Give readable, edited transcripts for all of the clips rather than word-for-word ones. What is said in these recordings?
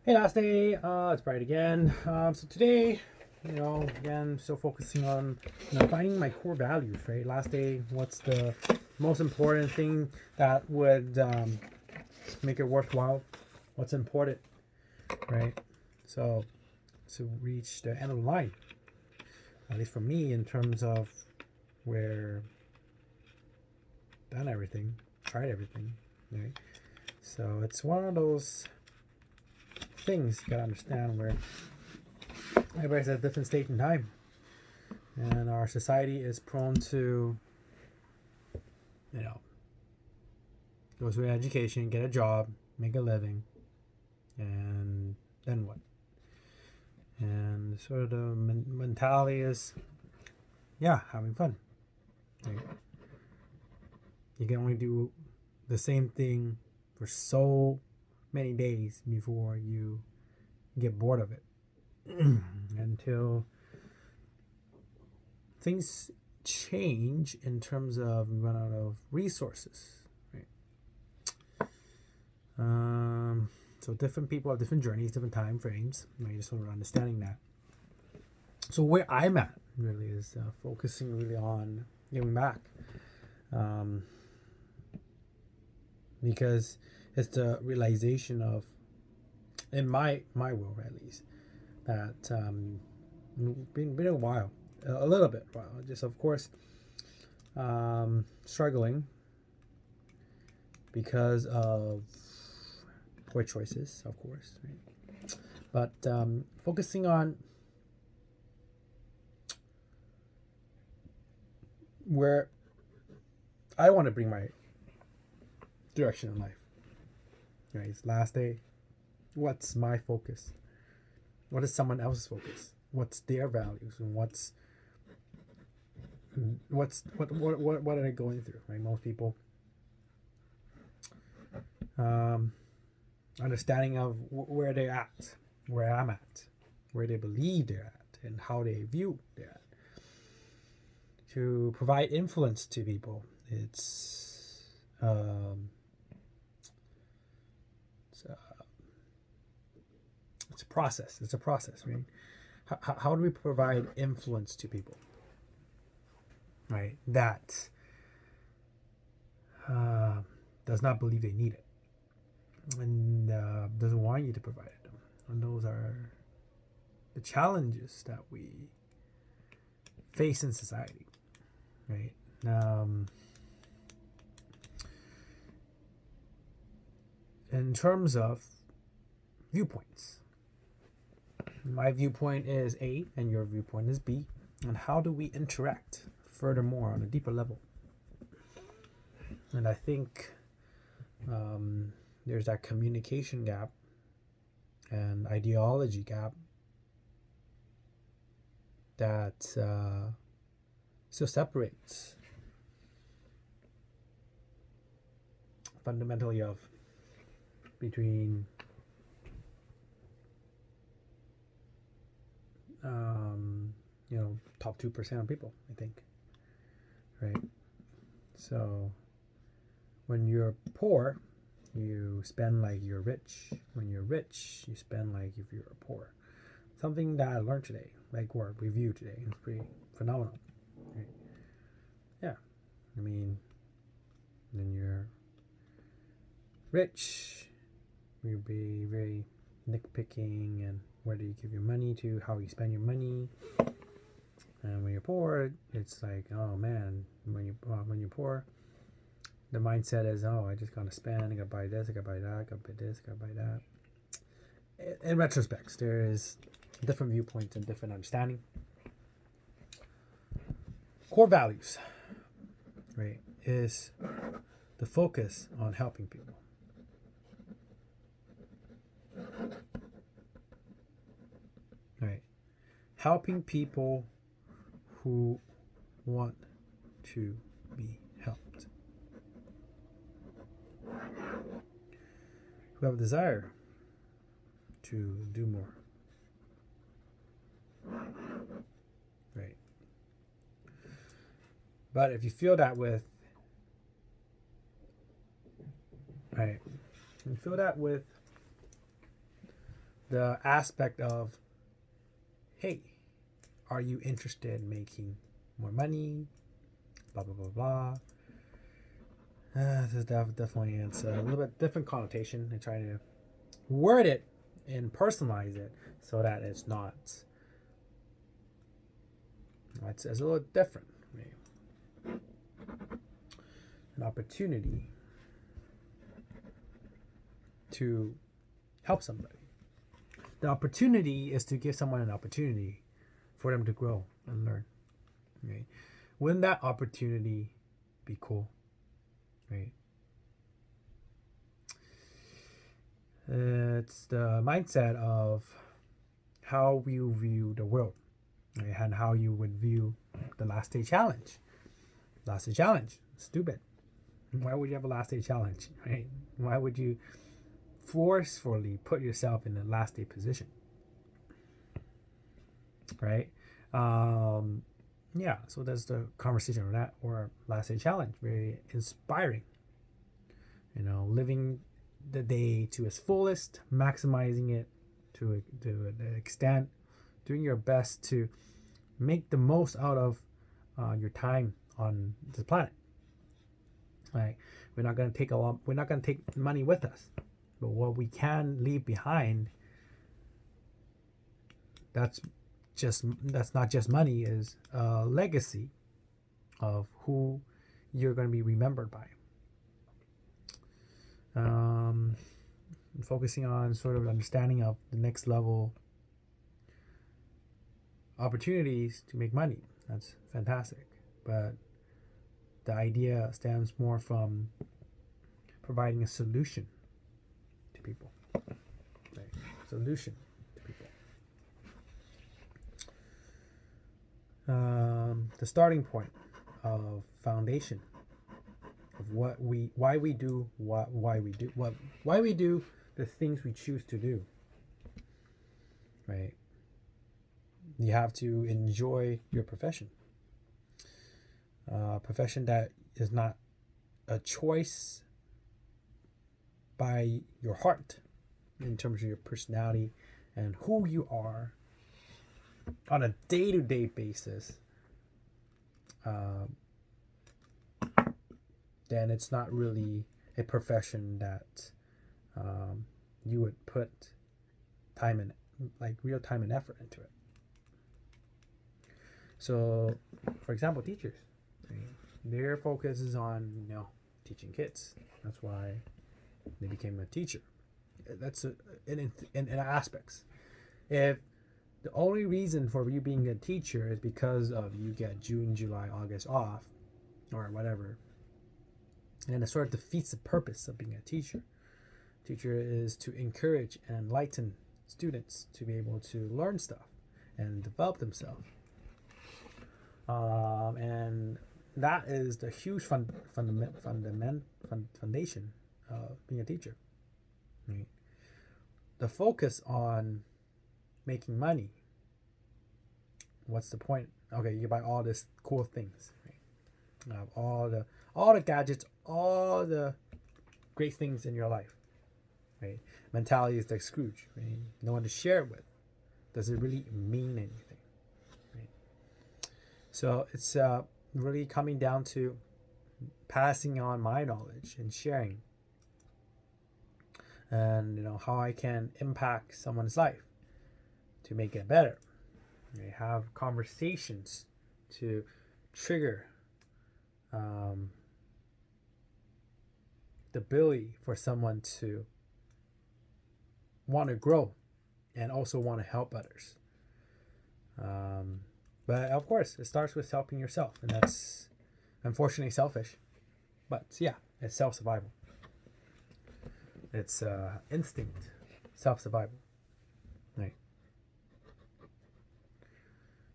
Hey, last day. It's Bright again. So today, again, still focusing on finding my core values. Right, last day. What's the most important thing that would make it worthwhile? What's important, right? So to reach the end of the line, at least for me, in terms of where done everything, tried everything, right? So it's one of those things you gotta understand where everybody's at a different stage in time, and our society is prone to, go through education, get a job, make a living, and then what? And sort of the mentality is, having fun. Right? You can only do the same thing for so many days before you get bored of it until things change in terms of run out of resources, right? So different people have different journeys, different time frames, right? Just sort of understanding that. So where I'm at really is focusing really on giving back, because it's the realization of, in my world at least, that been a while, a little bit while, just of course struggling because of poor choices, of course, right? But focusing on where I want to bring my direction in life, right? It's last day. What's my focus? What is someone else's focus? What's their values, and what are they going through, right? Most people understanding of where they're at, where I'm at, where they believe they're at, and how they view they're at. To provide influence to people, it's a process. It's a process, right? How do we provide influence to people, right? That does not believe they need it, and doesn't want you to provide it. And those are the challenges that we face in society, right? In terms of viewpoints, my viewpoint is A and your viewpoint is B, and how do we interact furthermore on a deeper level? And I think there's that communication gap and ideology gap that still separates fundamentally of between top 2% of people, I think, right? So when you're poor, you spend like you're rich. When you're rich, you spend like if you're poor. Something that I learned today, like or review today, it's pretty phenomenal, right? Yeah, I mean, when you're rich, you'll be very nitpicking and where do you give your money to, how you spend your money. And when you're poor, it's like, oh man, when you're poor, the mindset is, oh, I just gotta spend, I gotta buy this, I gotta buy that, I gotta buy this, I gotta buy that. In retrospect, there is different viewpoints and different understanding. Core values, right, is the focus on helping people. Right, helping people who want to be helped, who have a desire to do more, right? But if you feel that with, right, you feel that with the aspect of, hey, are you interested in making more money? Blah blah blah blah. This is definitely, it's a little bit different connotation. I try to word it and personalize it so that it's not. It's a little different. Maybe. An opportunity to help somebody. The opportunity is to give someone an opportunity for them to grow and learn. Right? Wouldn't that opportunity be cool? Right? It's the mindset of how we view the world, right? And how you would view the last day challenge. Last day challenge, stupid. Why would you have a last day challenge, right? Why would you forcefully put yourself in the last day position, right? Yeah, so that's the conversation on that, or last day challenge. Very inspiring. Living the day to its fullest, maximizing it to the extent, doing your best to make the most out of your time on this planet. Right? We're not going to take money with us, but what we can leave behind, that's not just money, is a legacy of who you're going to be remembered by. Focusing on sort of understanding of the next level opportunities to make money. That's fantastic. But the idea stems more from providing a solution to people. Right? Solution to people. The starting point of foundation of why we do the things we choose to do. Right? You have to enjoy your profession. Profession that is not a choice by your heart in terms of your personality and who you are on a day-to-day basis, then it's not really a profession that you would put time and real time and effort into it. So, for example, teachers, right? Their focus is on teaching kids. That's why they became a teacher. That's in aspects. If the only reason for you being a teacher is because of you get June, July, August off, or whatever, and it sort of defeats the purpose of being a teacher. Teacher is to encourage and enlighten students to be able to learn stuff and develop themselves. And that is the huge foundation of being a teacher. Right? The focus on making money. What's the point? Okay, you buy all these cool things, right? All the gadgets, all the great things in your life. Right? Mentality is like Scrooge. Right? No one to share it with. Does it really mean anything? Right? So it's really coming down to passing on my knowledge and sharing, and how I can impact someone's life to make it better. Right? Have conversations to trigger the ability for someone to want to grow and also want to help others. But of course, it starts with helping yourself, and that's unfortunately selfish. But yeah, it's self-survival. It's instinct, self-survival. Right.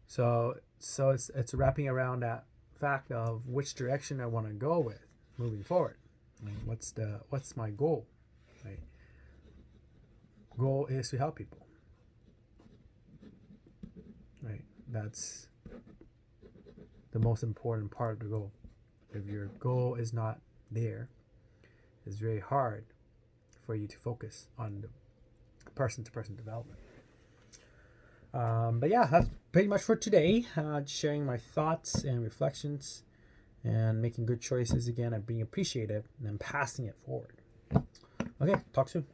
So it's wrapping around that fact of which direction I want to go with moving forward. Right? What's my goal? Right. Goal is to help people. Right. That's the most important part of the goal. If your goal is not there, it's very hard for you to focus on the person-to-person development. But yeah, that's pretty much for today. Just sharing my thoughts and reflections and making good choices again and being appreciative and then passing it forward. Okay, talk soon.